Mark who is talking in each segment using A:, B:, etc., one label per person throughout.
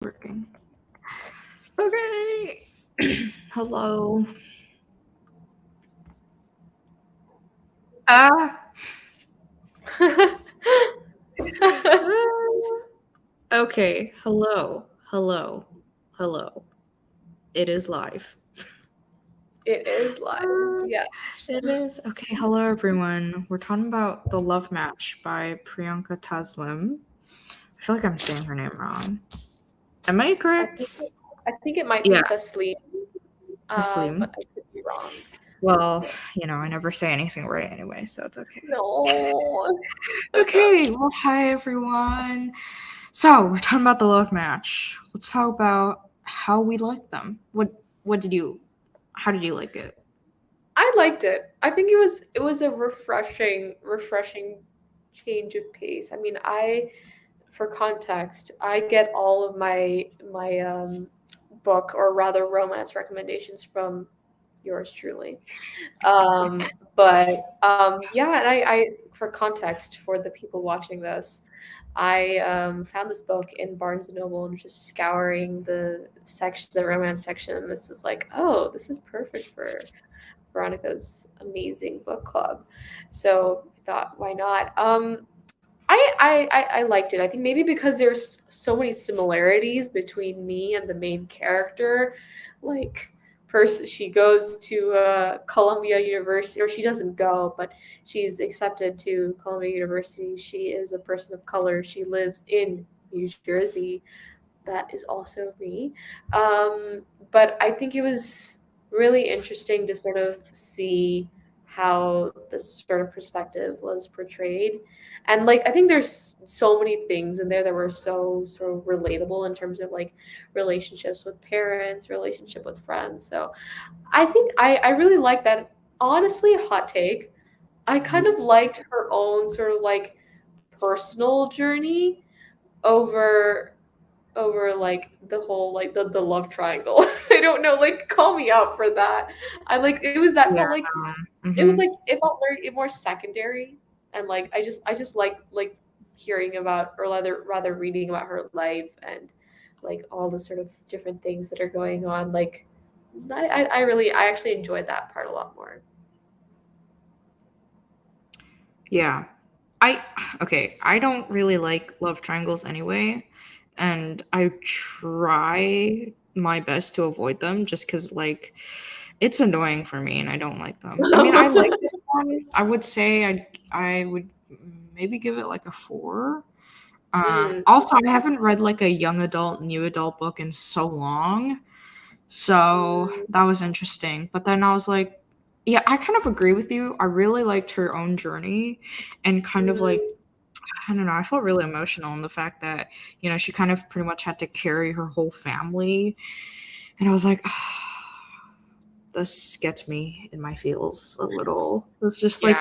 A: Working. Okay. Hello. Ah. Okay. Hello. Hello. Hello. It is live.
B: It is live. Yes.
A: It is. Okay. Hello, everyone. We're talking about The Love Match by Priyanka Taslim. I feel like I'm saying her name wrong. Am I
B: I think
A: correct?
B: I think it might be
A: Yeah,
B: Taslim,
A: Taslim.
B: but I could be wrong.
A: Well,
B: Yeah.
A: I never say anything right anyway, so it's okay.
B: No.
A: Okay. Well, hi, everyone. So we're talking about the love match. Let's talk about how we like them. What did you? How did you like it?
B: I liked it. I think it was a refreshing change of pace. I mean, for context, I get all of my book, or rather romance recommendations, from yours truly. But yeah, and I for context for the people watching this, I found this book in Barnes and Noble and just scouring the romance section, and this was like, oh, this is perfect for Veronica's amazing book club. So I thought, why not? I liked it. I think maybe because there's so many similarities between me and the main character. Like, she goes to Columbia University, or she doesn't go, but she's accepted to Columbia University. She is a person of color. She lives in New Jersey. That is also me. But I think it was really interesting to sort of see how this sort of perspective was portrayed. And like, I think there's so many things in there that were so sort of relatable in terms of like relationships with parents, relationship with friends. So I think I really like that. Honestly, hot take, I kind of liked her own sort of like personal journey over like the whole like the love triangle. I don't know, like, call me out for that. I like, it was that
A: Yeah.
B: felt like
A: Mm-hmm.
B: it felt very more secondary, and like I just like hearing about, or rather reading about her life, and like all the sort of different things that are going on. Like, I actually enjoyed that part a lot more.
A: Yeah. I okay. I don't really like love triangles anyway, and I try my best to avoid them just because like it's annoying for me and I don't like them. I mean, I like this one. I would say I would maybe give it like a 4.
B: Mm,
A: Also, I haven't read like a young adult, new adult book in so long. So
B: mm,
A: that was interesting. But then I was like, yeah, I kind of agree with you. I really liked her own journey and kind of like,
B: mm.
A: I don't know, I felt really emotional in the fact that, she kind of pretty much had to carry her whole family. And I was like, this gets me in my feels a little. It's just like,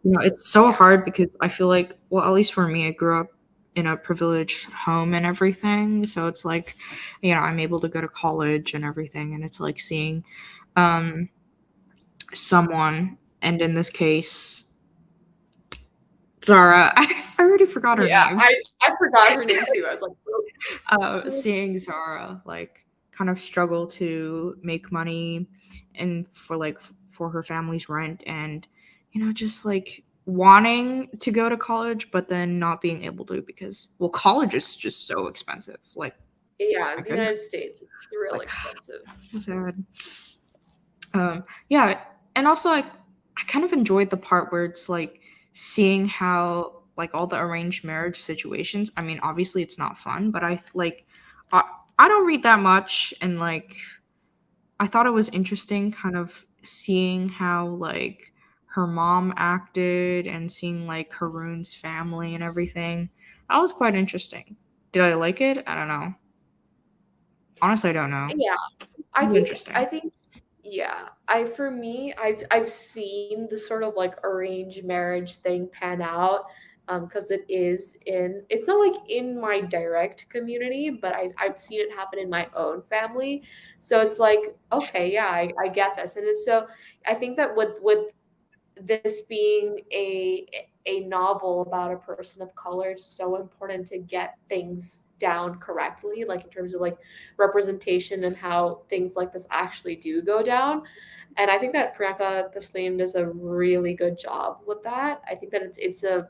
B: Yeah,
A: it's so hard because I feel like, well, at least for me, I grew up in a privileged home and everything. So it's like, I'm able to go to college and everything. And it's like seeing um, someone, and in this case, Zara, I already forgot her
B: yeah.
A: name.
B: I forgot her name too. I was like, oh.
A: Seeing Zara like kind of struggle to make money and for like for her family's rent and just like wanting to go to college but then not being able to because well college is just so expensive like
B: Yeah,
A: my
B: in the United
A: goodness
B: States, it's
A: it's
B: real
A: like
B: expensive.
A: so sad. Yeah, and also like I kind of enjoyed the part where it's like seeing how like all the arranged marriage situations. I mean, obviously it's not fun, but I, I don't read that much, and like I thought it was interesting, kind of seeing how like her mom acted and seeing like Haroon's family and everything. That was quite interesting. Did I like it? I don't know. Honestly, I don't know.
B: Yeah,
A: It
B: I
A: was
B: think
A: interesting.
B: I think yeah. I for me, I've seen the sort of like arranged marriage thing pan out, because it's not like in my direct community, but I've seen it happen in my own family. So it's like, okay, yeah, I get this. And it's so, I think that with this being a novel about a person of color, it's so important to get things down correctly, like in terms of like representation and how things like this actually do go down. And I think that Priyanka Taslim does a really good job with that. I think that it's a,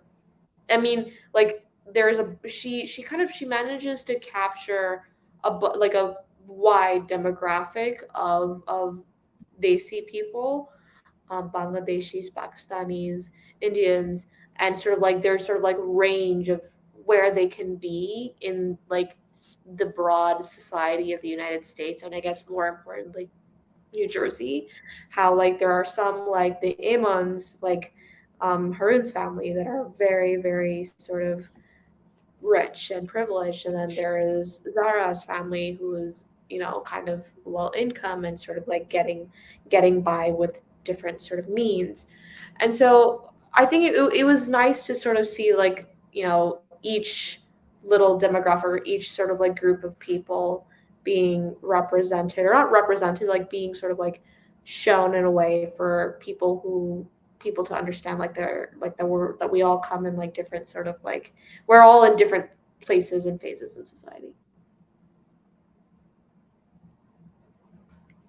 B: I mean, like there's a she kind of she manages to capture like a wide demographic of Desi people, Bangladeshis, Pakistanis, Indians, and sort of like there's sort of like range of where they can be in like the broad society of the United States, and I guess more importantly, New Jersey. How like there are some like the Amons, like Harun's family, that are very, very sort of rich and privileged, and then there is Zara's family who is, you know, kind of low income and sort of like getting by with different sort of means. And so I think it was nice to sort of see like, you know, each little demographic, each sort of like group of people being represented, or not represented, like being sort of like shown in a way for people to understand, like they're like that we're that we all come in like different sort of like, we're all in different places and phases in society.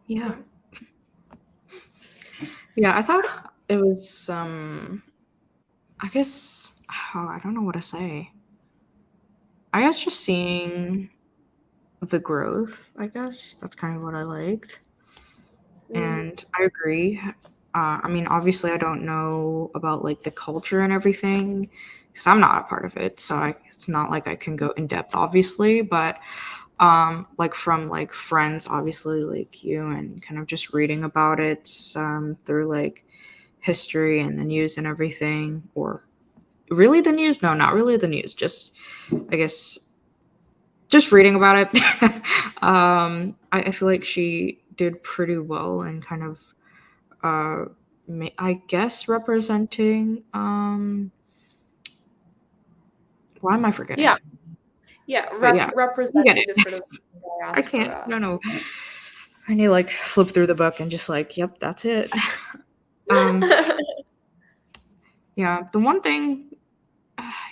A: Yeah.
B: Yeah.
A: Yeah, I thought it was I guess oh, I don't know what to say. I guess just seeing the growth, I guess that's kind of what I liked.
B: Mm,
A: And I agree. I mean, obviously, I don't know about like the culture and everything because I'm not a part of it. So it's not like I can go in depth, obviously. But like from like friends, obviously, like you, and kind of just reading about it through like history and the news and everything, or really the news? No, not really the news. Just I guess just reading about it. I feel like she did pretty well and kind of uh I guess representing why am I forgetting?
B: yeah, yeah,
A: But yeah, you get
B: representing
A: it.
B: the sort of
A: I can't.
B: diaspora.
A: No, no. I need to like flip through the book and just like, yep, that's it. Um, yeah. The one thing,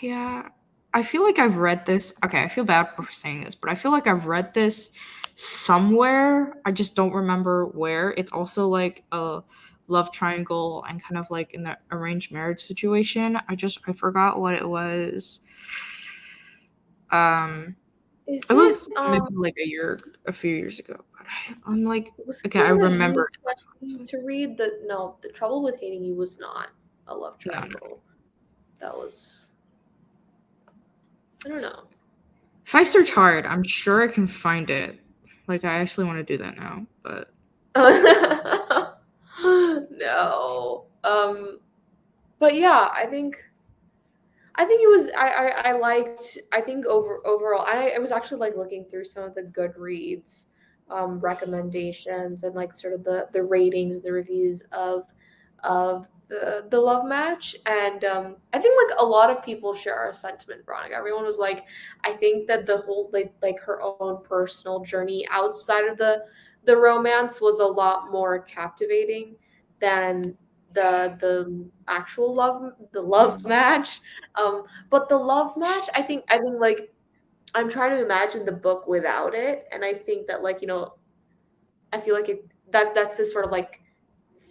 A: yeah, I feel like I've read this. Okay, I feel bad for saying this, but I feel like I've read this somewhere. I just don't remember where. It's also like a love triangle and kind of like in the arranged marriage situation. I forgot what it was. Um, it
B: Isn't
A: was
B: it
A: maybe like a few years ago. But I'm like,
B: was
A: okay, I
B: it one that
A: remember.
B: you sent me to read? But no, The Trouble with Hating You was not a love
A: No, no.
B: triangle. That was, I don't know.
A: If I search hard, I'm sure I can find it. Like, I actually want to do that now, but
B: No. But yeah, I think it was I liked, I think overall I was actually like looking through some of the Goodreads recommendations and like sort of the ratings, the reviews of the love match. And I think like a lot of people share our sentiment, Veronica. Everyone was like, I think that the whole like her own personal journey outside of the romance was a lot more captivating than the actual love match. But the love match, I think like I'm trying to imagine the book without it, and I think that like, you know, I feel like that's this sort of like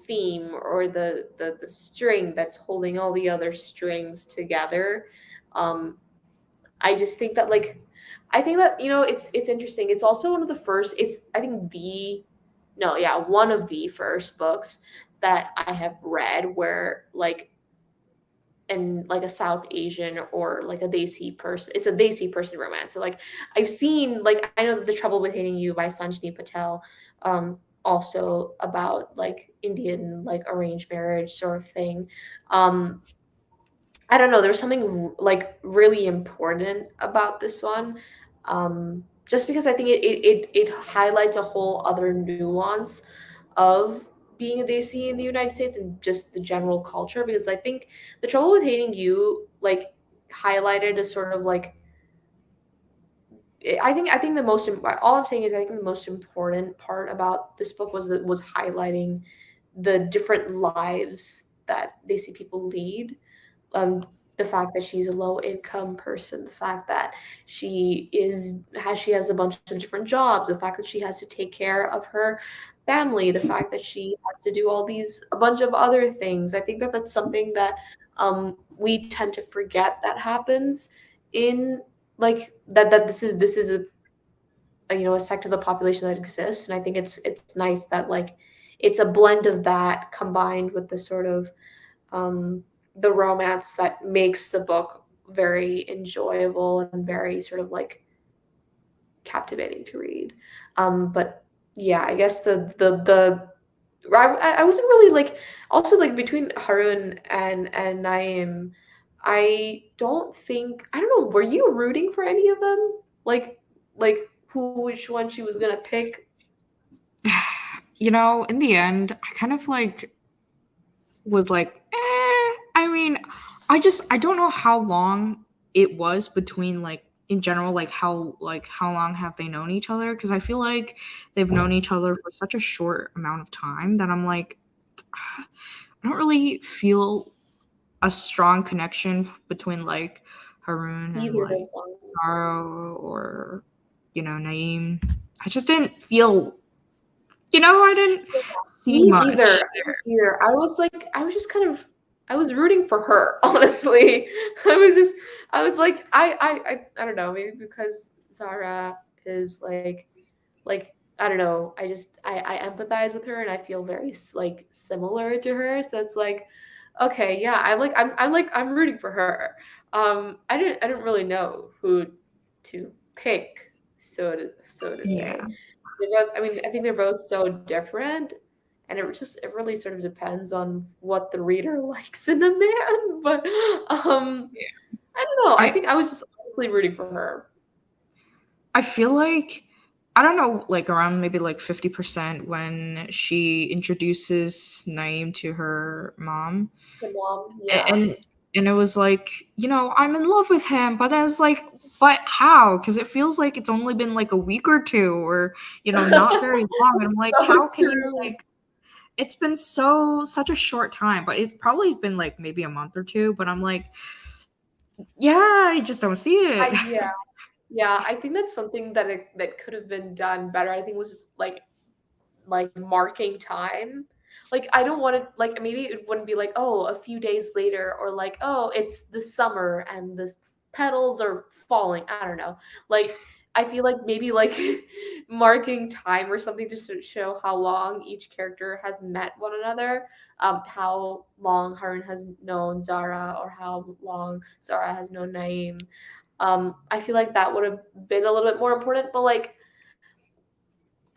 B: theme, or the string that's holding all the other strings together. Um, I just think that like, I think that, you know, it's interesting. It's also one of the first. It's, I think, the no, yeah, one of the first books that I have read where like, and like a South Asian or like a Desi person. It's a Desi person romance. So like I've seen, like I know that The Trouble with Hating You by Sanjani Patel, also about like Indian like arranged marriage sort of thing. Um, I don't know. There's something like really important about this one, just because I think it highlights a whole other nuance of being a Desi in the United States and just the general culture. Because I think The Trouble with Hating You like highlighted a sort of like, I think the most all I'm saying is I think the most important part about this book was highlighting the different lives that Desi people lead, um, the fact that she's a low income person, the fact that she has a bunch of different jobs, the fact that she has to take care of her family, the fact that she has to do a bunch of other things. I think that that's something that we tend to forget that happens in like that this is a sector of the population that exists, and I think it's nice that like it's a blend of that combined with the sort of um, the romance that makes the book very enjoyable and very sort of like captivating to read. But yeah, I guess I wasn't really like also like between Harun and Naim. I don't know. Were you rooting for any of them? Like which one she was gonna pick?
A: In the end, I kind of like was like, I mean, I don't know how long it was between like in general, like how long have they known each other? Because I feel like they've known each other for such a short amount of time that I'm like, I don't really feel a strong connection between like Haroon and
B: Either
A: like
B: of them.
A: Saro or Naeem. I just didn't feel, I didn't see
B: Me
A: much
B: either.
A: there.
B: Me either. I was just kind of I was rooting for her, honestly. I was just I was like I don't know, maybe because Zara is like I don't know, I empathize with her and I feel very like similar to her. So it's like, okay, yeah, I'm rooting for her. I didn't really know who to pick, so to
A: Yeah.
B: say. They're both, I mean, I think they're both so different, and it really sort of depends on what the reader likes in a man. But I don't know. I
A: I
B: think I was just honestly rooting for her.
A: I feel like I don't know, like around maybe like 50% when she introduces Naeem to her mom.
B: The mom,
A: A-
B: yeah.
A: And and it was like, I'm in love with him, but I was like, but how? Because it feels like it's only been like a week or two or, not very long. And I'm like,
B: So
A: how can you
B: true.
A: like it's been such a short time, but it's probably been like maybe a month or two, but I'm like, yeah, I just don't see it.
B: Yeah, yeah. I think that's something that could have been done better. I think was like marking time. Like I don't want to like maybe it wouldn't be like oh a few days later or like oh it's the summer and the petals are falling. I don't know. Like I feel like maybe like marking time or something just to show how long each character has met one another. How long Harun has known Zara or how long Zara has known Naeem. I feel like that would have been a little bit more important, but like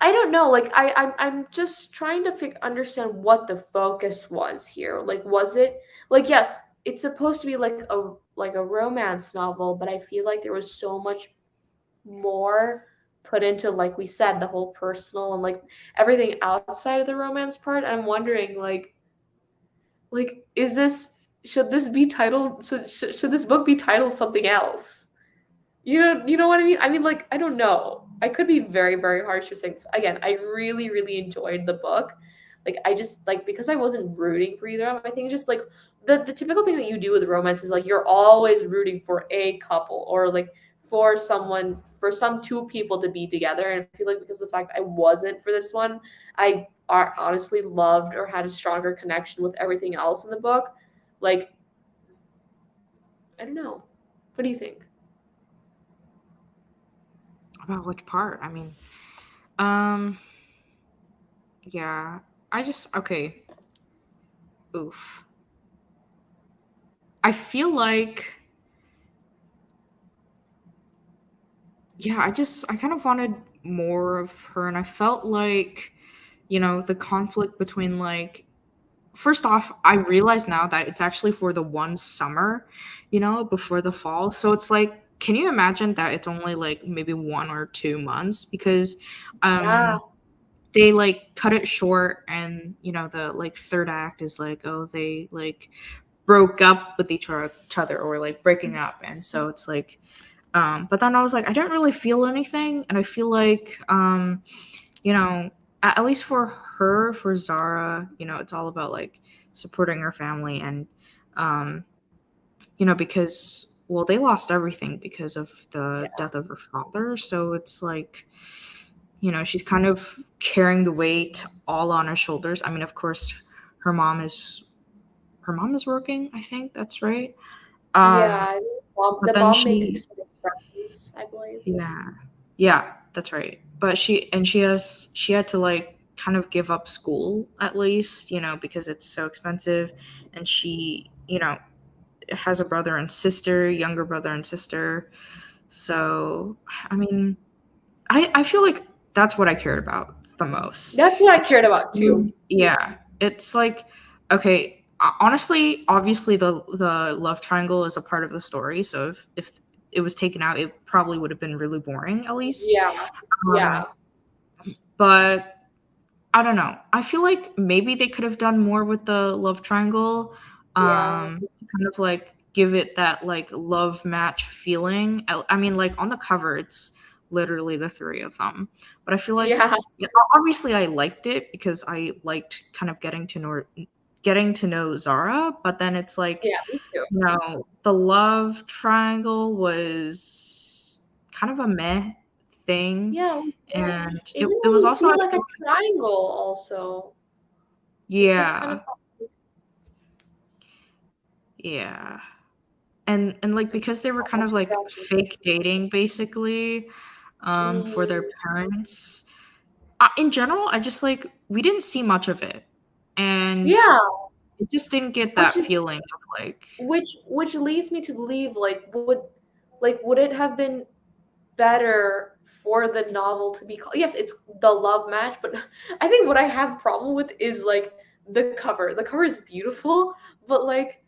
B: I don't know. Like I'm just trying to understand what the focus was here. Like was it like yes, it's supposed to be like a romance novel, but I feel like there was so much more put into like we said the whole personal and like everything outside of the romance part. I'm wondering like is this should this be titled should this book be titled something else? You know what I mean? I mean, like, I don't know. I could be very, very harsh with things. Again, I really, really enjoyed the book. Like, I just like because I wasn't rooting for either of them. I think just like the typical thing that you do with romance is like you're always rooting for a couple or like for some two people to be together. And I feel like because of the fact I wasn't for this one, honestly loved or had a stronger connection with everything else in the book. Like, I don't know. What do you think?
A: About which part? I mean, um, yeah. Okay. Oof. I feel like, yeah, I kind of wanted more of her, and I felt like, the conflict between like, first off, I realize now that it's actually for the one summer, before the fall. So it's like, can you imagine that it's only like maybe 1 or 2 months? Because,
B: Yeah.
A: um, they like cut it short and the like third act is like oh they like broke up with each other or like breaking up and so it's like but then I was like I didn't really feel anything and I feel like you know at least for Zara it's all about like supporting her family and um because well, they lost everything because of the
B: Yeah.
A: death of her father. So it's like, she's kind of carrying the weight all on her shoulders. I mean, of course, her mom is her mom is working. I think that's right.
B: Yeah,
A: Um,
B: I think
A: but
B: the
A: then
B: mom makes
A: she,
B: some friends, I believe.
A: yeah, yeah, that's right. But she had to like kind of give up school at least, because it's so expensive, and she, has a brother and sister, younger brother and sister. So, I mean, I feel like that's what I cared about the most.
B: That's what I
A: It's
B: cared about too.
A: just, yeah, it's like, okay, honestly, obviously the love triangle is a part of the story. So if it was taken out, it probably would have been really boring at least.
B: Yeah,
A: Um,
B: yeah,
A: but I don't know. I feel like maybe they could have done more with the love triangle,
B: yeah,
A: to kind of like give it that like love match feeling. I mean, like on the cover, it's literally the three of them, but I feel like,
B: yeah,
A: yeah, obviously I liked it because I liked kind of getting to know Zara, but then it's like,
B: yeah. Me too.
A: the love triangle was kind of a meh thing,
B: Yeah,
A: and
B: it
A: it,
B: didn't
A: it was
B: really
A: also, I
B: feel like a
A: feel,
B: triangle. Also, it just kind of
A: yeah. Yeah. And like because they were
B: felt
A: kind of like
B: two-dimensional.
A: fake dating basically, for their
B: Mm,
A: parents. In general, I just like we didn't see much of it. And
B: yeah,
A: it just didn't get
B: which
A: that
B: is
A: feeling of like
B: which leads me to believe would it have been better for the novel to be called, yes, it's the love match, but I think what I have a problem with is like the cover. The cover is beautiful, but like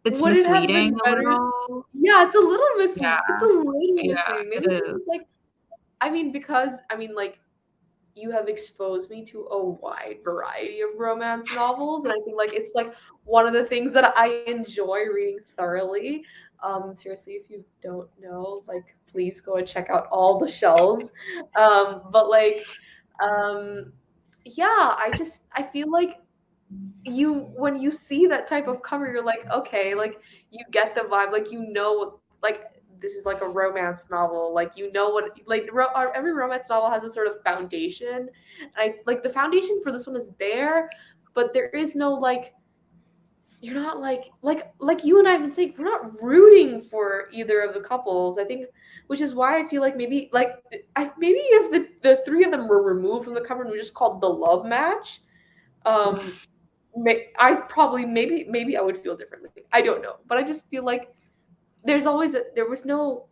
A: it's
B: would it have
A: misleading
B: been
A: a
B: better?
A: little.
B: Yeah,
A: Yeah,
B: it's a little
A: yeah,
B: misleading.
A: it
B: Maybe because
A: is.
B: like I mean because I mean like you have exposed me to a wide variety of romance novels, and I think like it's like one of the things that I enjoy reading thoroughly. Seriously, if you don't know, like please go and check out all the shelves. But like um yeah, I feel like you when you see that type of cover, you're like, okay, like you get the vibe, like like this is like a romance novel, like what like every romance novel has a sort of foundation, and I like the foundation for this one is there, but there is no like you're not like you and I have been saying, we're not rooting for either of the couples. I think, which is why I feel like maybe if the three of them were removed from the cover and were just called the love match, um I probably maybe I would feel differently. I don't know, but I just feel like there was no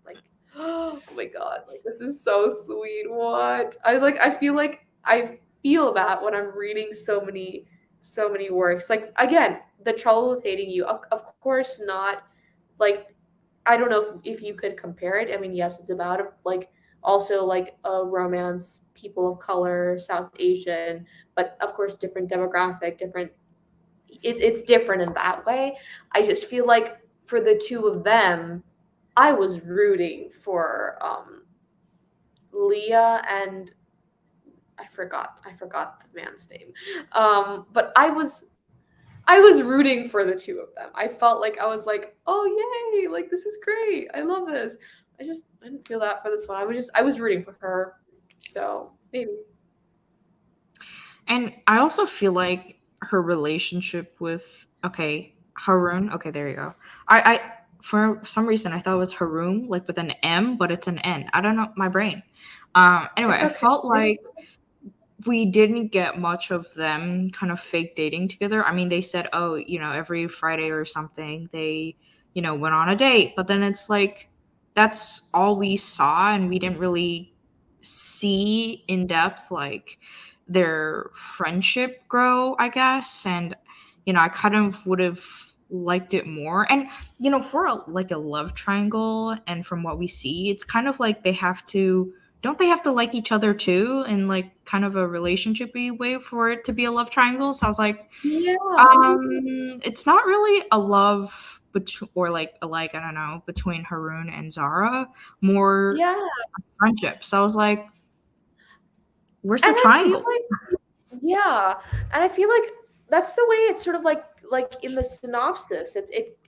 B: like oh my god, like this is so sweet. What I feel like I feel that when I'm reading so many works. Like again, The Trouble with Hating You. Of course not. Like I don't know if you could compare it. I mean, yes, it's about like also like a romance, people of color, South Asian, but of course different demographic, different it's different in that way. I just feel like for the two of them, I was rooting for Leah and I forgot the man's name. But I was rooting for the two of them. I felt like I was like, oh yay, like this is great. I love this. I didn't feel that for this one. I was rooting for her. So maybe.
A: And I also feel like her relationship with, okay, Harun. Okay, there you go. I for some reason I thought it was Haroon, like with an M, but it's an N. I don't know, my brain. Anyway,
B: It's
A: I
B: okay.
A: felt like we didn't get much of them kind of fake dating together. I mean, they said, oh, every Friday or something, they, went on a date, but then it's like that's all we saw, and we didn't really see in depth like their friendship grow, I guess. And I kind of would have liked it more. And for like a love triangle, and from what we see, it's kind of like they have to don't they have to like each other too in like kind of a relationshipy way for it to be a love triangle? So I was like,
B: Yeah.
A: it's not really a love or like I don't know, between Haroon and Zara, more
B: Yeah.
A: friendship. So I was like, where's the
B: And I feel
A: triangle?
B: like yeah, and I feel like that's the way it's sort of like like in the synopsis,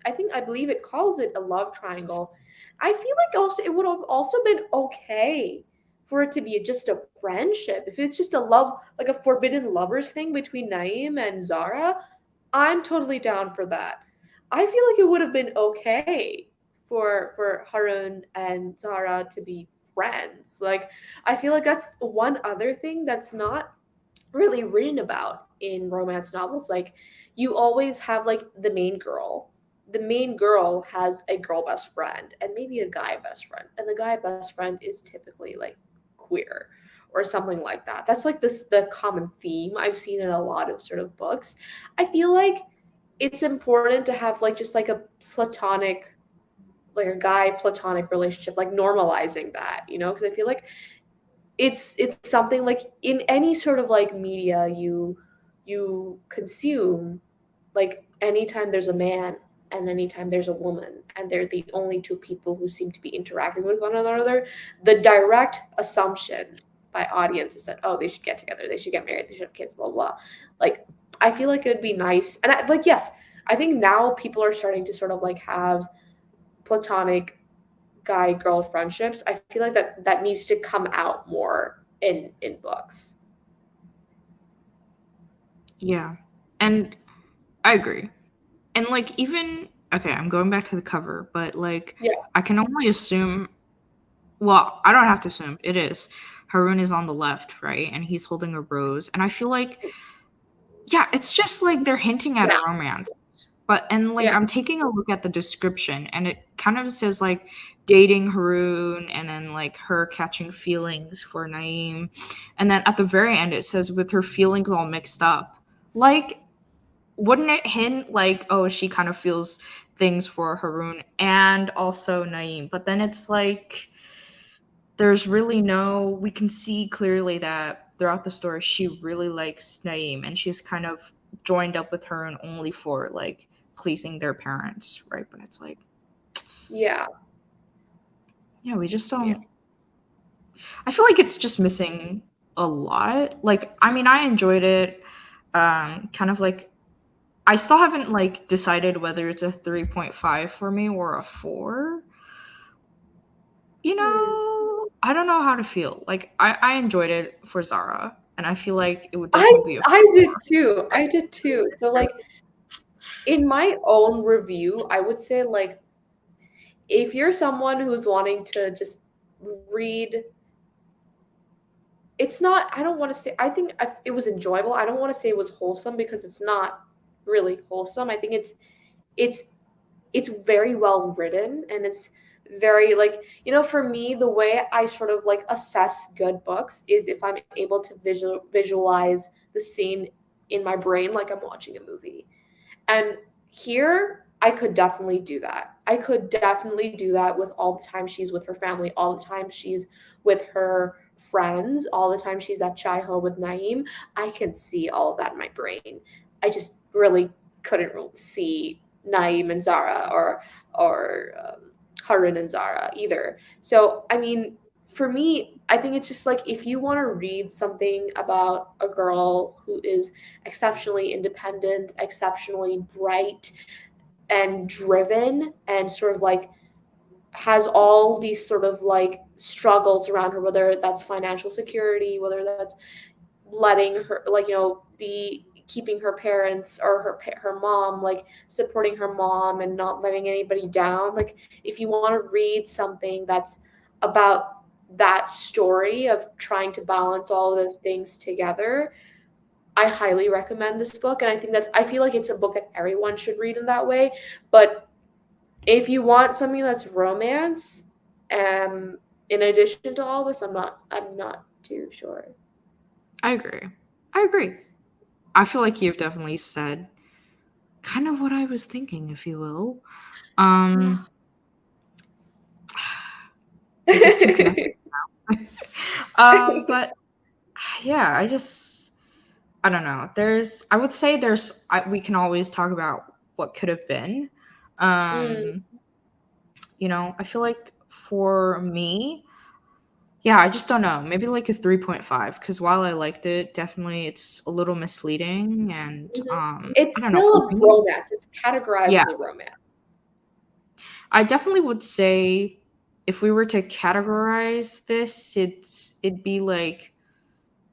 B: I believe it calls it a love triangle. I feel like also it would have also been okay for it to be just a friendship. If it's just a love, like a forbidden lovers thing between Naeem and Zara, I'm totally down for that. I feel like it would have been okay for Harun and Zara to be friends. Like I feel like that's one other thing that's not really written about in romance novels. Like you always have like the main girl. The main girl has a girl best friend and maybe a guy best friend. And the guy best friend is typically like queer or something like that. That's like this the common theme I've seen in a lot of sort of books. I feel like it's important to have like just like a platonic like a guy platonic relationship, like normalizing that, you know, because I feel like it's something like in any sort of like media you consume, like anytime there's a man and anytime there's a woman and they're the only two people who seem to be interacting with one another, the direct assumption by audience is that, oh, they should get together, they should get married, they should have kids, blah blah. Like I feel like it would be nice, and like yes, I think now people are starting to sort of like have platonic guy girl friendships. I feel like that needs to come out more in books.
A: Yeah. And I agree. And like even okay, I'm going back to the cover, but like
B: Yeah.
A: I can only assume well, I don't have to assume. It is. Harun is on the left, right? And he's holding a rose. And I feel like yeah, it's just like they're hinting at a
B: Yeah.
A: romance. But and like
B: Yeah.
A: I'm taking a look at the description and it kind of says like dating Haroon and then like her catching feelings for Naeem. And then at the very end it says with her feelings all mixed up. Like wouldn't it hint like oh she kind of feels things for Haroon and also Naeem? But then it's like there's really no we can see clearly that throughout the story she really likes Naeem and she's kind of joined up with her and only for like pleasing their parents, right? But it's like
B: Yeah.
A: yeah, we just
B: Yeah.
A: don't I feel like it's just missing a lot. Like I mean I enjoyed it kind of like I still haven't like decided whether it's a 3.5 for me or a 4. You
B: Hmm.
A: know, I don't know how to feel. Like I enjoyed it for Zara, and I feel like it would
B: I
A: definitely be a
B: I did
A: 4.
B: too. I did too. So like in my own review, I would say like if you're someone who's wanting to just read, it's not, I don't want to say, I think it was enjoyable. I don't want to say it was wholesome because it's not really wholesome. I think it's it's very well written and it's very like, you know, for me the way I sort of like assess good books is if I'm able to visualize the scene in my brain like I'm watching a movie. And here, I could definitely do that. I could definitely do that with all the time she's with her family, all the time she's with her friends, all the time she's at Chai Ho with Naeem. I can see all of that in my brain. I just really couldn't see Naeem and Zara or Harun and Zara either. So, I mean, for me, I think it's just like if you want to read something about a girl who is exceptionally independent, exceptionally bright and driven, and sort of like has all these sort of like struggles around her, whether that's financial security, whether that's letting her like, you know, the keeping her parents or her mom, like supporting her mom and not letting anybody down. Like if you want to read something that's about that story of trying to balance all of those things together, I highly recommend this book. And I think that I feel like it's a book that everyone should read in that way. But if you want something that's romance, in addition to all this, I'm not too sure.
A: I agree. I agree. I feel like you've definitely said kind of what I was thinking, if you will. Um, we're just too connected. But yeah, I don't know. I would say we can always talk about what could have been.
B: Mm,
A: Um, you know, I feel like for me, Yeah, I just don't know. Maybe like a 3.5 because while I liked it, definitely it's a little misleading and
B: Mhm.
A: I
B: It's
A: don't know,
B: still
A: for
B: a
A: me,
B: romance. It's categorized
A: yeah,
B: as a romance.
A: I definitely would say if we were to categorize this, it'd be like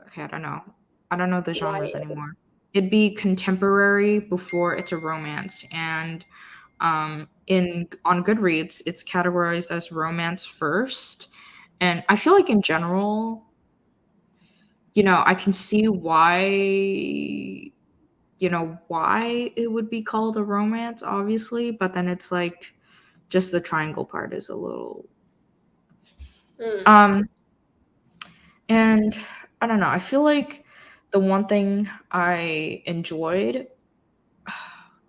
A: okay, I don't know. I don't know the genres
B: YA.
A: anymore. It'd be contemporary before it's a romance, and in on Goodreads, it's categorized as romance first. And I feel like in general, I can see why it would be called a romance, obviously, but then it's like just the triangle part is a little
B: Mm,
A: um and I don't know, I feel like the one thing I enjoyed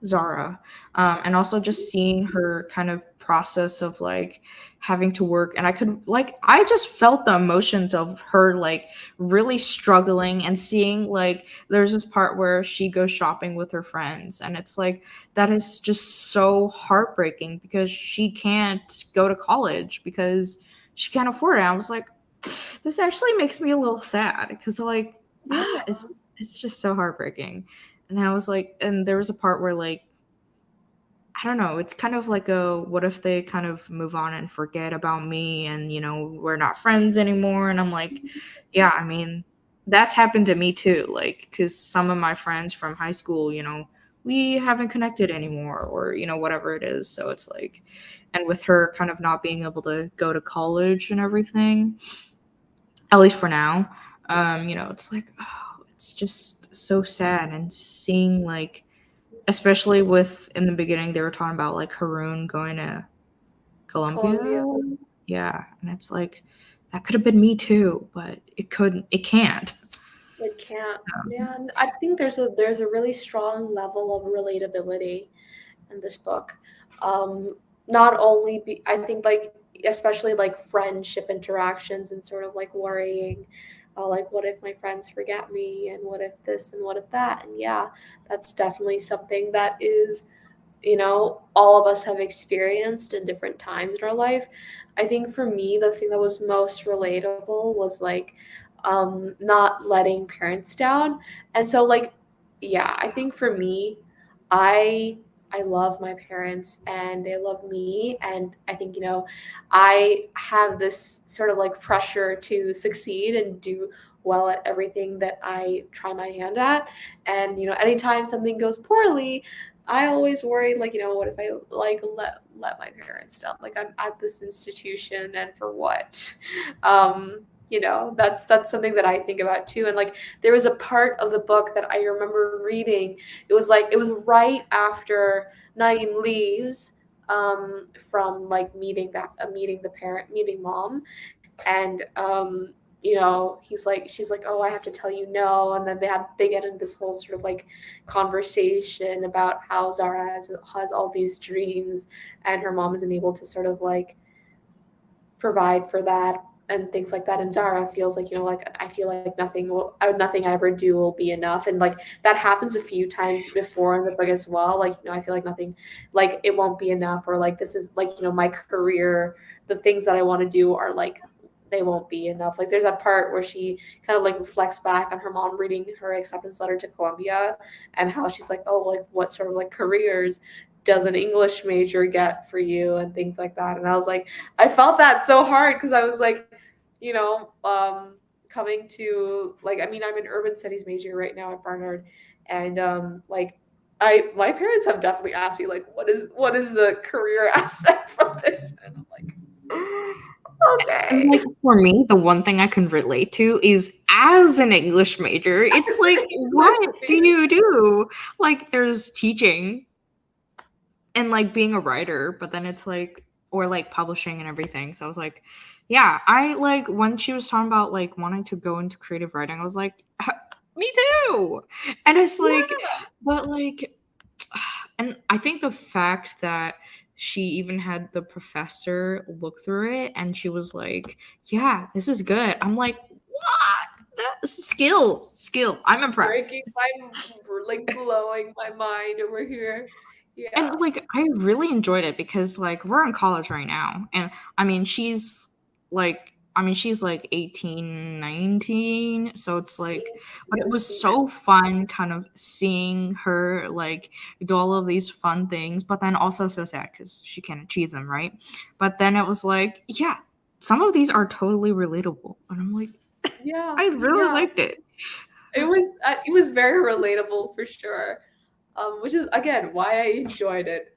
A: Zara, and also just seeing her kind of process of like having to work, and I just felt the emotions of her like really struggling, and seeing like there's this part where she goes shopping with her friends, and it's like that is just so heartbreaking because she can't go to college because she can't afford it. I was like, this actually makes me a little sad because like
B: yeah.
A: it's just so heartbreaking. And I was like, and there was a part where like I don't know, it's kind of like a what if they kind of move on and forget about me and we're not friends anymore, and I'm like, yeah, I mean, that's happened to me too, like cuz some of my friends from high school, we haven't connected anymore or whatever it is. So it's like and with her kind of not being able to go to college and everything, at least for now, it's like, oh, it's just so sad. And seeing like especially with in the beginning they were talking about like Haroon going to
B: Columbia.
A: Columbia. Yeah, and it's like that could have been me too, but it can't.
B: It can't.
A: So,
B: Yeah, and I think there's a really strong level of relatability in this book. Um, Not only I think like especially like friendship interactions and sort of like worrying, like what if my friends forget me and what if this and what if that, and yeah, that's definitely something that is, all of us have experienced in different times in our life. I think for me, the thing that was most relatable was like not letting parents down. And so, like, yeah, I think for me, I I love my parents and they love me, and I think I have this sort of like pressure to succeed and do well at everything that I try my hand at. And anytime something goes poorly, I always worry, like, what if I like let my parents down? Like I'm at this institution and for what? That's something that I think about too. And like there was a part of the book that I remember reading. It was right after Naeem leaves from like meeting the parent, meeting mom, and she's like, oh, I have to tell you no, and then they get into this whole sort of like conversation about how Zara has all these dreams, and her mom isn't able to sort of like provide for that and things like that. And Zara feels like, like I feel like nothing I ever do will be enough. And like that happens a few times before in the book as well. Like, I feel like nothing, like it won't be enough, or like this is like, my career, the things that I want to do are like they won't be enough. Like there's that part where she kind of like reflects back on her mom reading her acceptance letter to Columbia and how she's like, oh, like what sort of like careers does an English major get for you and things like that. And I was like, I felt that so hard because I was like, coming to like, I mean, I'm an urban studies major right now at Barnard, and like, my parents have definitely asked me like, what is the career aspect from this, and I'm like,
A: and like
B: okay,
A: for me, the one thing I can relate to is as an English major, it's
B: as
A: like,
B: an English
A: what do
B: major.
A: you do? Like there's teaching and like being a writer, but then it's like or like publishing and everything. So I was like, yeah, I like when she was talking about like wanting to go into creative writing, I was like, me too. And it's like,
B: Yeah,
A: but like, and I think the fact that she even had the professor look through it and she was like, yeah, this is good. I'm like, what? That's skill. I'm impressed.
B: breaking my like blowing my mind over here.
A: And
B: Yeah.
A: like I really enjoyed it because like we're in college right now, and I mean she's like I mean, she's like 18, 19, so it's
B: Yeah,
A: like, but it
B: a
A: was
B: teenager.
A: so fun kind of seeing her like do all of these fun things, but then also so sad because she can't achieve them, right? But then it was like, yeah, some of these are totally relatable, and I'm like,
B: Yeah,
A: I really
B: yeah.
A: liked it.
B: It was very relatable for sure. Which is again why I enjoyed it.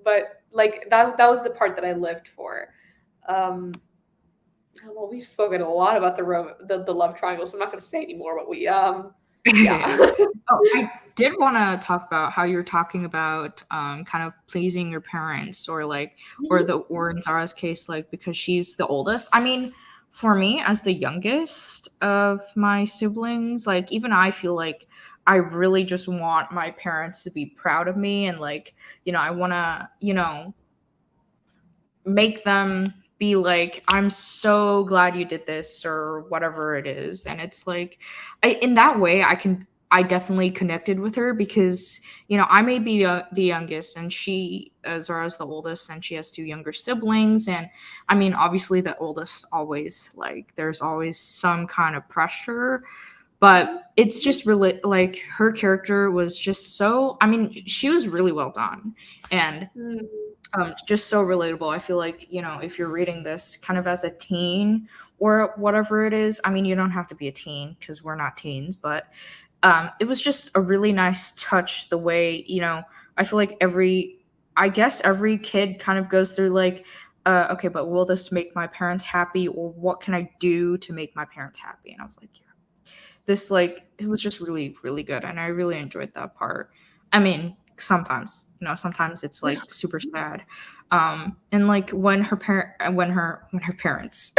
B: But like that was the part that I lived for. Um, well, we've spoken a lot about the love triangle, so I'm not going to say anymore. But we
A: Yeah.
B: yeah.
A: Oh, I did want to talk about how you're talking about kind of pleasing your parents, or like,
B: Mhm.
A: or in Zara's case, like because she's the oldest. I mean, for me as the youngest of my siblings, like even I feel like I really just want my parents to be proud of me, and like, I want to, make them be like, I'm so glad you did this, or whatever it is. And it's like, in that way I definitely connected with her because I may be the youngest, and she Zara's the oldest, and she has two younger siblings. And I mean, obviously the oldest always, like, there's always some kind of pressure, but it's just really like her character was just so, I mean, she was really well done. And
B: Mhm.
A: just so relatable. I feel like, if you're reading this kind of as a teen or whatever it is, I mean, you don't have to be a teen because we're not teens, but it was just a really nice touch the way, I feel like I guess every kid kind of goes through like, okay, but will this make my parents happy, or what can I do to make my parents happy? And I was like, yeah, this, like, it was just really, really good, and I really enjoyed that part. I mean, sometimes, sometimes it's like super sad. And like when her parent when her parents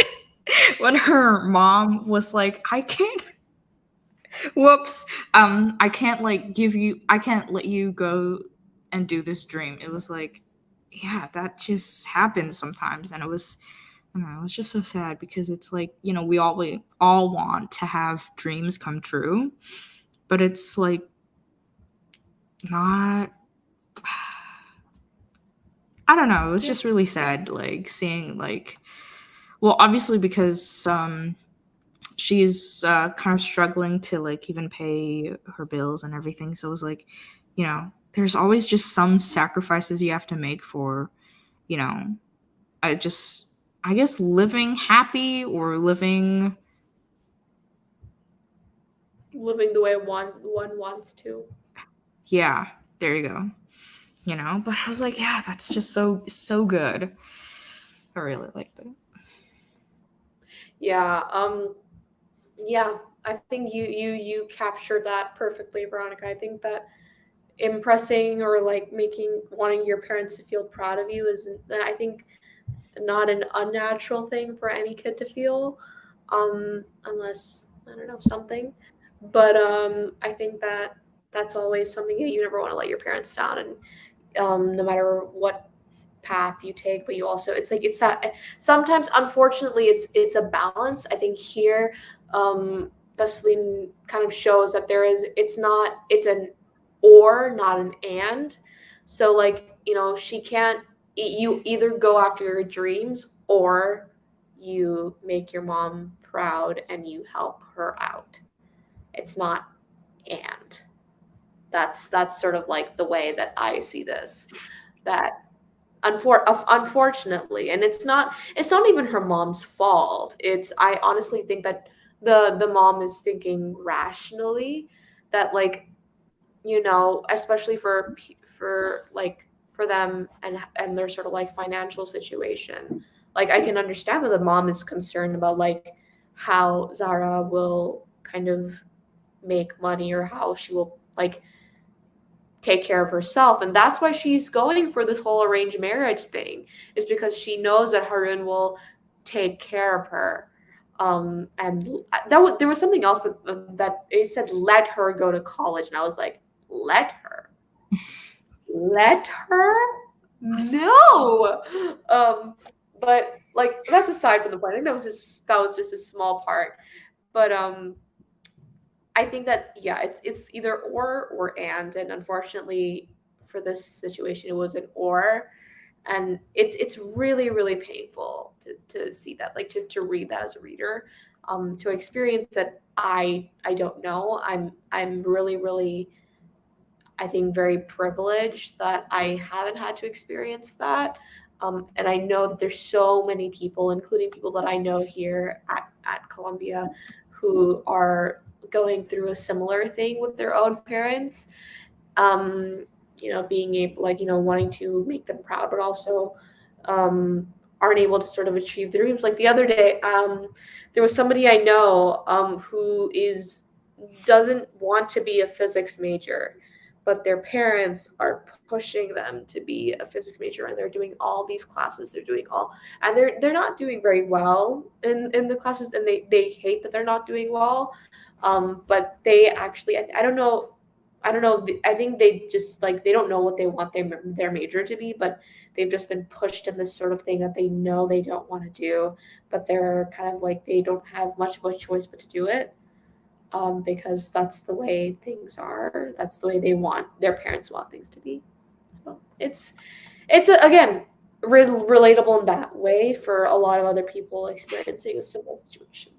A: when her mom was like, I can't, whoops, I can't let you go and do this dream. It was like, yeah, that just happens sometimes. And it was, I don't know, it was just so sad because it's like, we all want to have dreams come true, but it's like not, I don't know, it was
B: Yeah.
A: just really sad, like seeing like, well, obviously because she's kind of struggling to like even pay her bills and everything. So it was like, there's always just some sacrifices you have to make for, you know, I just, I guess, living happy or living,
B: Living the way one wants to.
A: yeah, there you go. But I was like, yeah, that's just so, so good. I really liked it.
B: Yeah. Yeah. I think you captured that perfectly, Veronica. I think that impressing or like making wanting your parents to feel proud of you is, I think, not an unnatural thing for any kid to feel, unless I don't know something. But I think that that's always something that you never want to let your parents down, and no matter what path you take. But you also, it's like it's that sometimes, unfortunately, it's a balance. I think here, Vaseline kind of shows that it's an or, not an and. So like, she can't, you either go after your dreams, or you make your mom proud and you help her out. It's not and. That's sort of like the way that I see this. That unfortunately, and it's not even her mom's fault. It's, I honestly think that the mom is thinking rationally, that like, especially for them, and their sort of like financial situation. Like, I can understand that the mom is concerned about like how Zara will kind of make money, or how she will like take care of herself, and that's why she's going for this whole arranged marriage thing, is because she knows that Harun will take care of her. And there was something else that it said, let her go to college, and I was like, let her, no. But like, that's aside from the point. I think that was just a small part. But I think that, yeah, it's either or and unfortunately for this situation it was an or. and it's really really painful to see that, like to read that as a reader, to experience that. I don't know. I'm really really, I think, very privileged that I haven't had to experience that. And I know that there's so many people, including people that I know here at Columbia, who are going through a similar thing with their own parents. Um, being able, like, wanting to make them proud, but also um, aren't able to sort of achieve their dreams. Like the other day, there was somebody I know who is doesn't want to be a physics major, but their parents are pushing them to be a physics major, and they're doing all these classes. They're doing all, and they're not doing very well in the classes, and they hate that they're not doing well. But they actually, I don't know. I don't know. I think they just, like, they don't know what they want their major to be, but they've just been pushed in this sort of thing that they know they don't want to do, but they're kind of like, they don't have much of a choice but to do it, because that's the way things are. That's the way their parents want things to be. So again, relatable in that way for a lot of other people experiencing a similar situation.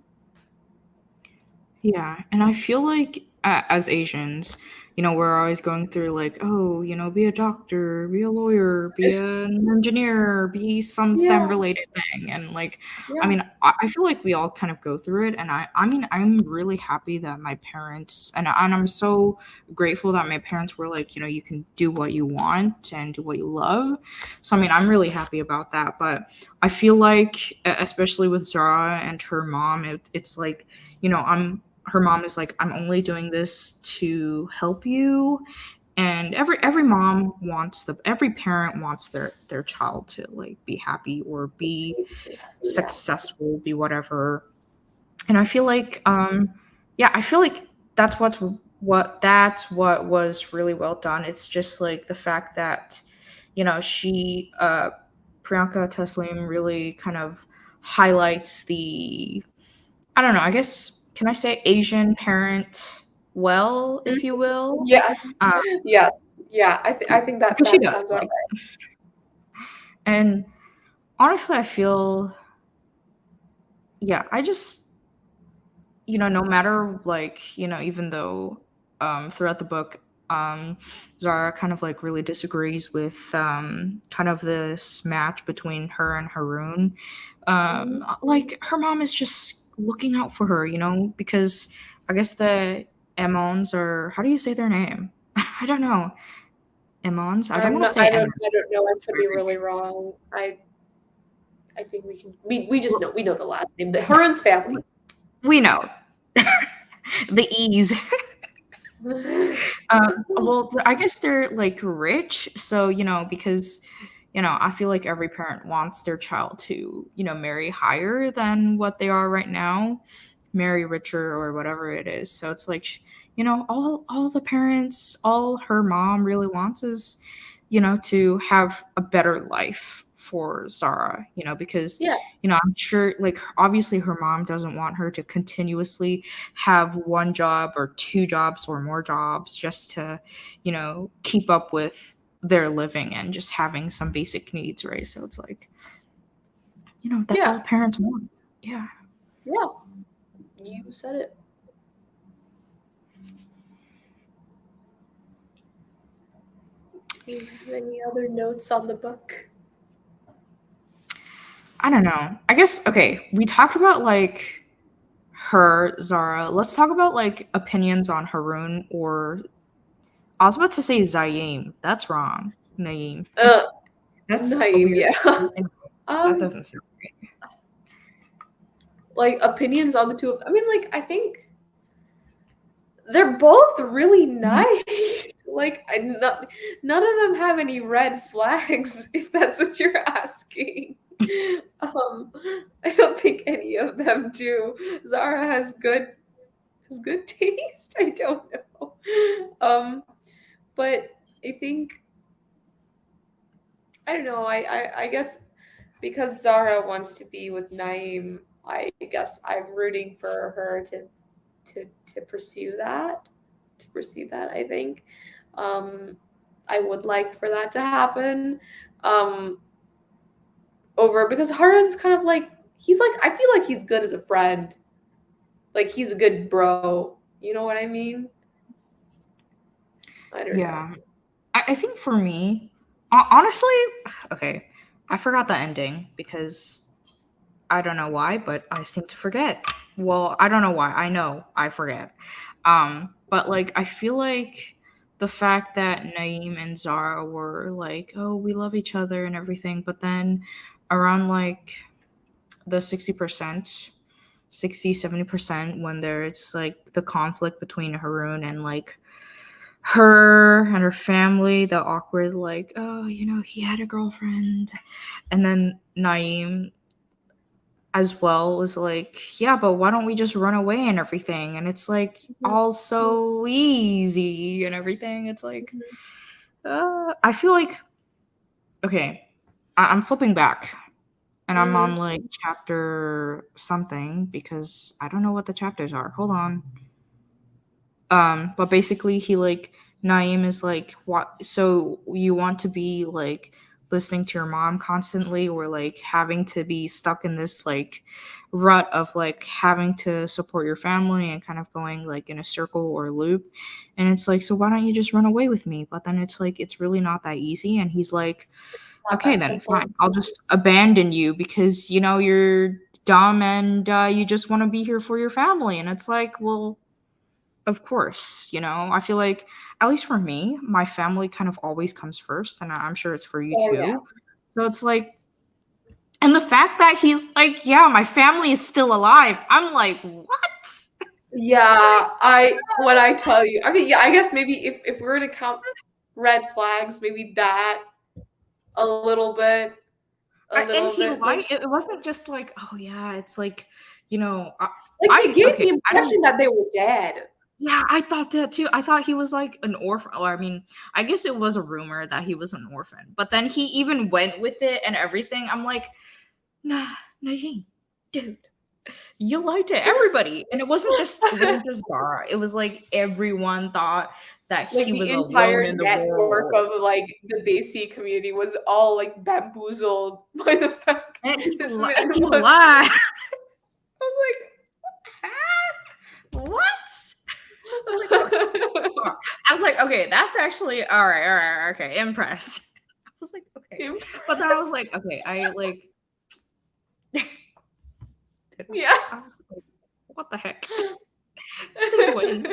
A: Yeah, and I feel like as Asians, we're always going through like, oh, be a doctor, be a lawyer, be an engineer, be some STEM
B: Yeah,
A: related thing. And like, I
B: yeah,
A: mean, I feel like we all kind of go through it. And I mean, I'm really happy that my parents, and I'm so grateful that my parents were like, you can do what you want and do what you love. So, I mean, I'm really happy about that. But I feel like, especially with Zara and her mom, it's like, I'm her mom is like, I'm only doing this to help you. And every parent wants their child to like be happy or be
B: yeah,
A: successful, be whatever. And I feel like yeah, I feel like that's what was really well done. It's just like the fact that she Priyanka Teslim really kind of highlights the, I don't know, I guess, can I say Asian parent well,
B: Mhm.
A: if you will?
B: Yes,
A: Um,
B: yes, yeah. I think that
A: because she
B: that
A: does,
B: sounds about
A: like, and honestly, I feel, yeah, I just, no matter, like, even though throughout the book, Zara kind of like really disagrees with kind of this match between her and Haroon.
B: right.
A: Like her mom is just looking out for her, because I guess the Emons, or how do you say their name? I don't know. Emons? I don't
B: I'm
A: want to
B: not.
A: say Emons.
B: I don't know. I could be really wrong. I think we can. We just know.
A: Well,
B: We know the last name. The
A: yeah,
B: Hurons family.
A: we know. The E's. Well, I guess they're like rich, so because I feel like every parent wants their child to marry higher than what they are right now, marry richer or whatever it is. So it's like all the parents, all her mom really wants is to have a better life for Zara, because
B: Yeah,
A: I'm sure, like, obviously her mom doesn't want her to continuously have one job or two jobs or more jobs just to, keep up with their living and just having some basic needs, right? So it's like, that's
B: yeah,
A: all parents want. Yeah.
B: yeah. You said it. Do you have any other notes on the book?
A: I don't know. I guess, okay, we talked about like her, Zara. Let's talk about like opinions on Haroon, or I was about to say Zaim. That's wrong. Naeem.
B: Uh,
A: That's a
B: Naeem,
A: weird.
B: yeah.
A: That
B: Um,
A: doesn't sound right.
B: like opinions on the two of. I mean, like, I think they're both really
A: Mhm.
B: nice. Like, none of them have any red flags, if that's what you're asking. Um, I don't think any of them do. Zara has good taste. I don't know. But I think, I don't know. I guess because Zara wants to be with Naeem, I guess I'm rooting for her to pursue that. To pursue that, I think. Um, I would like for that to happen. Um, over because Harun's kind of like he's like I feel like he's good as a friend. Like he's a good bro. You know what I mean? I don't know.
A: Yeah. I think for me, honestly, okay, I forgot the ending because I don't know why, but I seem to forget. Well, I don't know why. I know I forget. But like I feel like the fact that Naeem and Zara were like, "Oh, we love each other and everything," but then around like the 60%, 60-70% when there's like the conflict between Haroon and like her and her family, the awkward like, "Oh, he had a girlfriend," and then Naeem as well was like, "Yeah, but why don't we just run away and everything?" And it's like
B: Mhm.
A: all so easy and everything. It's like,
B: Mhm.
A: I feel like okay, I'm flipping back and I'm on
B: Mhm.
A: like chapter something because I don't know what the chapters are. Hold on. But basically he like Naeem is like, what, so you want to be like listening to your mom constantly or like having to be stuck in this like rut of like having to support your family and kind of going like in a circle or loop. And it's like, so why don't you just run away with me? But then it's like it's really not that easy. And he's like,
B: Not
A: okay,
B: that
A: then
B: simple.
A: fine. I'll just abandon you because you're dumb and you just want to be here for your family. And it's like, well, of course, I feel like, at least for me, my family kind of always comes first, and I'm sure it's for you
B: Oh yeah.
A: too. So it's like, and the fact that he's like, yeah, my family is still alive. I'm like, what?
B: Yeah, I when I tell you, I mean, yeah, I guess maybe if we were to count red flags, maybe that a little bit, a
A: And
B: little
A: he
B: bit.
A: lied. It wasn't just like, oh yeah, it's like, you know, I,
B: Like he gave
A: okay,
B: the
A: I don't.
B: impression that they were dead.
A: Yeah, I thought that too. I thought he was like an orphan. Or I mean, I guess it was a rumor that he was an orphan. But then he even went with it and everything. I'm like, nah, Najee, dude, you lied to everybody. And it wasn't just Zara. It was like everyone thought that
B: Like
A: he
B: the
A: was alone
B: entire
A: in the
B: network
A: world.
B: of like the Desi community was all like bamboozled by the fact this
A: And
B: man
A: he
B: was.
A: lied. I was like, huh? What? I was like, okay. Fuck. I was like, okay, that's actually all right, okay, impressed. I was like, okay. But then I was
B: Impressed.
A: like, okay, I like
B: Yeah.
A: I was like, what the heck? Since when?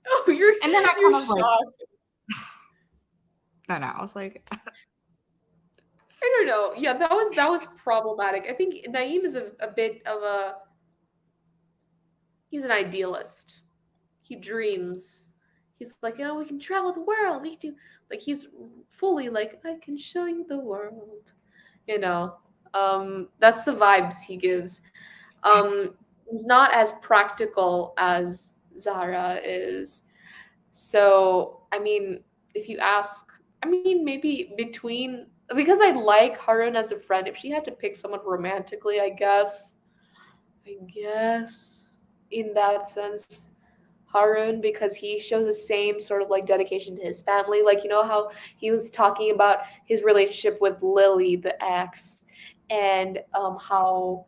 B: Oh, you're
A: And then I
B: you're
A: kind of like,
B: shocked.
A: I don't know, I was like,
B: I don't know. Yeah, that was problematic. I think Naeem is a bit of a he's an idealist. He dreams. He's like, we can travel the world. We can do like he's fully like, I can show you the world. You know. That's the vibes he gives. He's not as practical as Zara is. So, I mean, if you ask, I mean, maybe between because I like Harun as a friend, if she had to pick someone romantically, I guess in that sense, Harun, because he shows the same sort of like dedication to his family. Like, you know how he was talking about his relationship with Lily, the ex, and how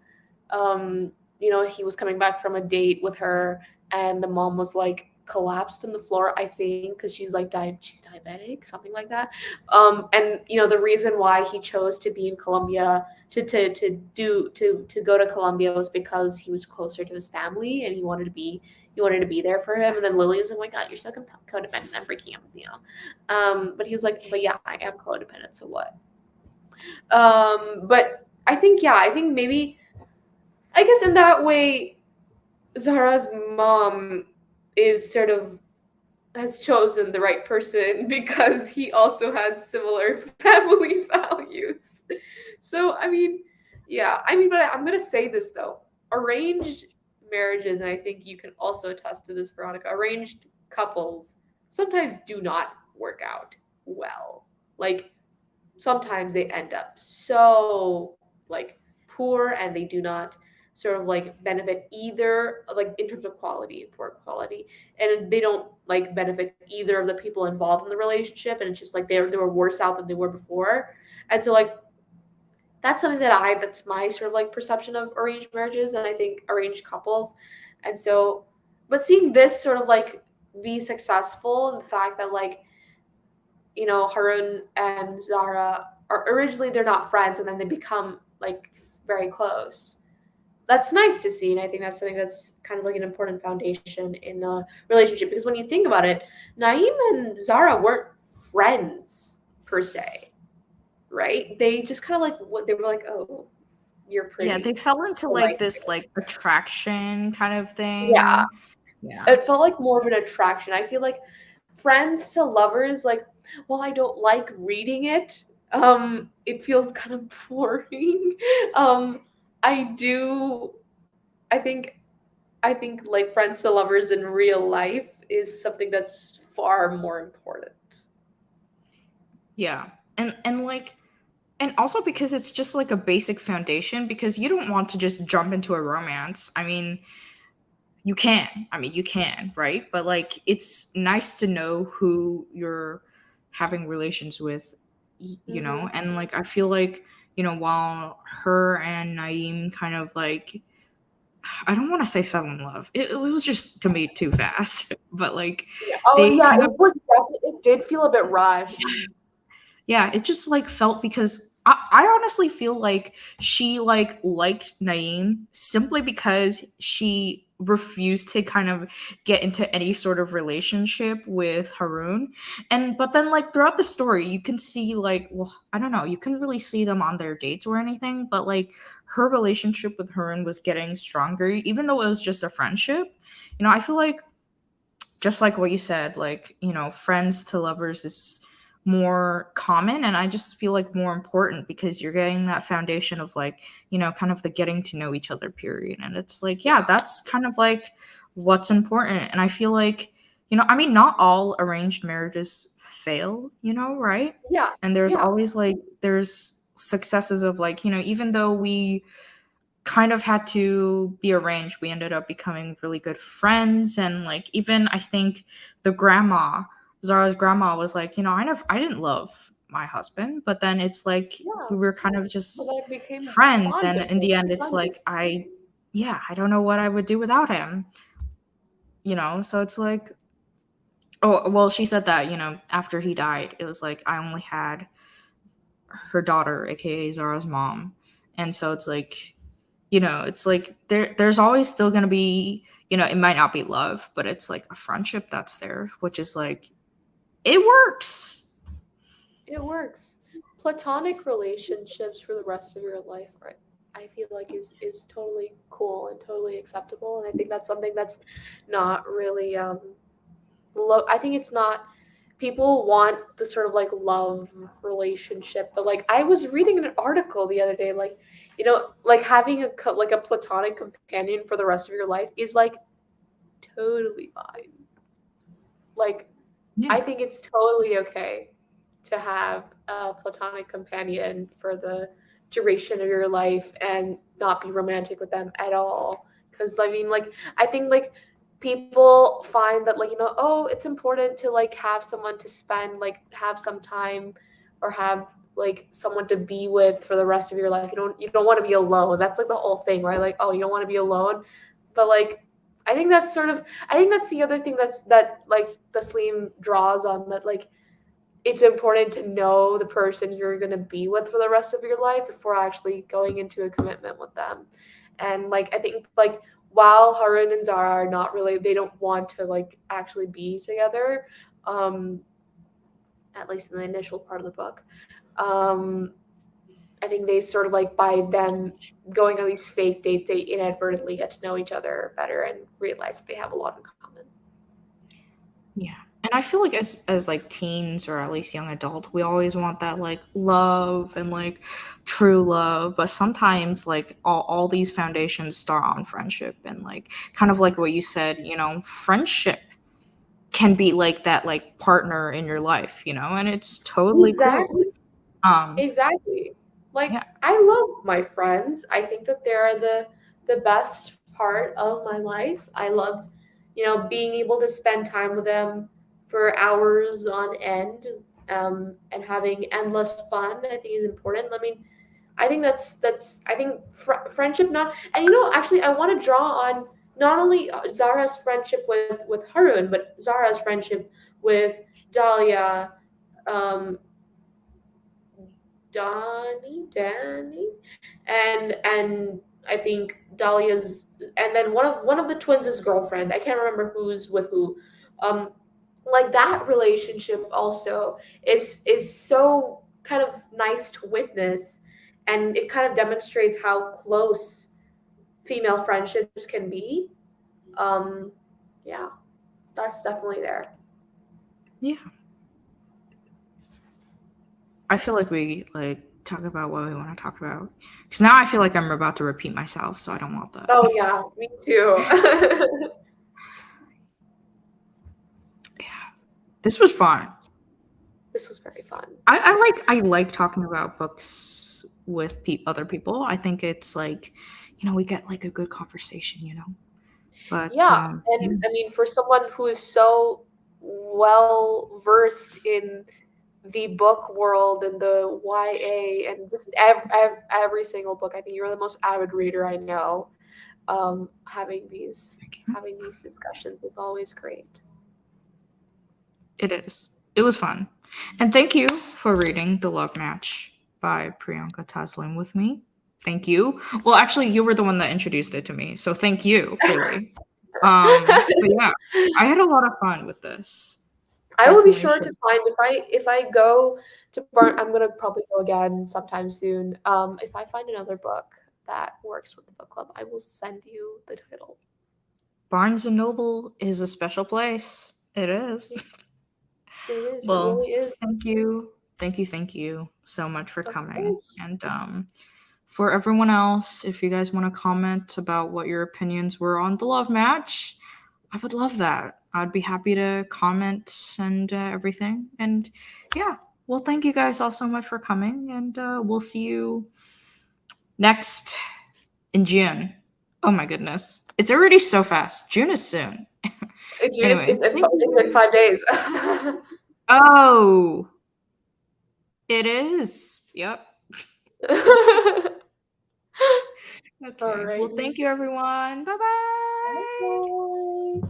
B: he was coming back from a date with her, and the mom was like collapsed on the floor, I think, because she's diabetic, something like that. And the reason why he chose to be in Colombia to go to Colombia was because he was closer to his family and he wanted to be there for him. And then Lily was like, "Oh my God, you're so codependent. I'm breaking up with you." But he was like, "But yeah, I am codependent. So what?" But I think maybe I guess in that way, Zahra's mom is sort of has chosen the right person because he also has similar family values. So I mean, yeah, I mean, but I'm gonna say this though: arranged marriages, and I think you can also attest to this, Veronica. Arranged couples sometimes do not work out well. Like sometimes they end up so like poor and they do not sort of like benefit either like in terms of quality, poor quality, and they don't like benefit either of the people involved in the relationship, and it's just like they were worse out than they were before. And so like that's something that that's my sort of like perception of arranged marriages and I think arranged couples. And so but seeing this sort of like be successful and the fact that like, Harun and Zara are originally they're not friends and then they become like very close. That's nice to see, and I think that's something that's kind of like an important foundation in a relationship because when you think about it, Naeem and Zara weren't friends per se, right? They just kind of like what they were like, oh, you're
A: Yeah,
B: pretty.
A: they fell into
B: I
A: like
B: like
A: this
B: you.
A: like attraction kind of
B: Yeah,
A: thing. Yeah.
B: it felt like more of an attraction. I feel like friends to lovers, like, well, I don't like reading it. It feels kind of boring. Um, I do. I think. I think like friends to lovers in real life is something that's far more important.
A: Yeah. And like and also because it's just like a basic foundation because you don't want to just jump into a romance. I mean, you can. I mean, you can, right? But like it's nice to know who you're having relations with,
B: Hmm.
A: And like I feel like, while her and Naeem kind of like I don't want to say fell in love. It was just to me too fast. But like
B: Yeah. Oh
A: they
B: yeah,
A: kind of
B: it was definitely it did feel a bit rushed.
A: yeah, it just like felt because I honestly feel like she like liked Naeem simply because she refused to kind of get into any sort of relationship with Haroon. And but then like throughout the story you can see like well, I don't know, you couldn't really see them on their dates or anything, but like her relationship with Haroon was getting stronger, even though it was just a friendship. I feel like just like what you said, like, friends to lovers is more common. And I just feel like more important because you're getting that foundation of like, kind of the getting to know each other period. And it's like, yeah,
B: Yeah.
A: that's kind of like what's important. And I feel like, I mean, not all arranged marriages fail, right?
B: Yeah.
A: And there's
B: Yeah.
A: always like, there's successes of like, even though we kind of had to be arranged. We ended up becoming really good friends, and like even I think the grandma, Zara's grandma, was like, I didn't love my husband, but then it's like
B: Yeah.
A: we were kind of
B: But
A: just
B: then it became
A: friends, and
B: bonding,
A: in the end, it's
B: bonding.
A: like yeah, I don't know what I would do without him, So it's like, oh well, she said that after he died, it was like I only had her daughter, aka Zara's mom, and so it's like it's like there's always still going to be, it might not be love, but it's like a friendship that's there, which is like it works.
B: It works. Platonic relationships for the rest of your life, right? I feel like is totally cool and totally acceptable, and I think that's something that's not really I think it's not people want the sort of like love relationship, but like I was reading an article the other day like like having like a platonic companion for the rest of your life is like totally fine. Like
A: Yeah.
B: I think it's totally okay to have a platonic companion for the duration of your life and not be romantic with them at all. Because I mean, like, I think like people find that like oh, it's important to like have someone to spend like have some time or have like someone to be with for the rest of your life. You don't want to be alone. That's like the whole thing, right? Like, oh, you don't want to be alone, but like I think that's sort of I think that's the other thing that like the Taslim draws on that like it's important to know the person you're going to be with for the rest of your life before actually going into a commitment with them. And like I think like while Harun and Zara are not really they don't want to like actually be together, um at least in the initial part of the book. Um I think they sort of like by them going on these fake dates, they inadvertently get to know each other better and realize that they have a lot in common.
A: Yeah. And I feel like as like teens or at least young adults, we always want that like love and like true love, but sometimes like all these foundations start on friendship and like kind of like what you said, friendship can be like that like partner in your life, and it's totally cool.
B: Exactly.
A: um
B: Exactly. Like
A: yeah.
B: I love my friends. I think that they're the best part of my life. I love, being able to spend time with them for hours on end. and having endless fun, I think is important. I mean, I think that's I think friendship not, and actually I want to draw on not only Zara's friendship with Harun, but Zara's friendship with Dahlia, um, Danny, and I think Dahlia's, and then one of the twins' girlfriend. I can't remember who's with who. Um, like that relationship also is so kind of nice to witness, and it kind of demonstrates how close female friendships can be. Um, yeah, that's definitely there.
A: Yeah. I feel like we talk about what we want to talk about. Because now I feel like I'm about to repeat myself, so I don't want that.
B: Oh yeah, me too.
A: Yeah. This was fun.
B: This was very fun.
A: I like talking about books with other people. I think it's like, we get like a good conversation. But
B: Yeah,
A: yeah,
B: and I mean, for someone who is so well versed in the book world and the YA and just every single book, I think you're the most avid reader I know. Having these
A: thank you.
B: discussions is always great.
A: It is. It was fun. And thank you for reading The Love Match by Priyanka Taslim with me. Thank you. Well, actually, you were the one that introduced it to me, so thank you, really. But yeah, I had a lot of fun with this.
B: I will be
A: Definitely
B: sure to
A: should.
B: find, if I go to Barn. I'm gonna probably go again sometime soon. If I find another book that works with the book club, I will send you the title.
A: Barnes and Noble is a special place. It is.
B: It is. It
A: Well,
B: really is.
A: thank you. Thank you so much for
B: Of
A: coming.
B: course.
A: And for everyone else, if you guys want to comment about what your opinions were on the love match, I would love that. I'd be happy to comment and everything. And yeah, well, thank you guys all so much for coming. And we'll see you next in June. Oh my goodness. It's already so fast. June is soon. Anyway, thank
B: It's in
A: you.
B: 5 days.
A: Oh, it is. Yep. Okay. Well,
B: Alrighty.
A: thank you, everyone. Bye bye.
B: Bye.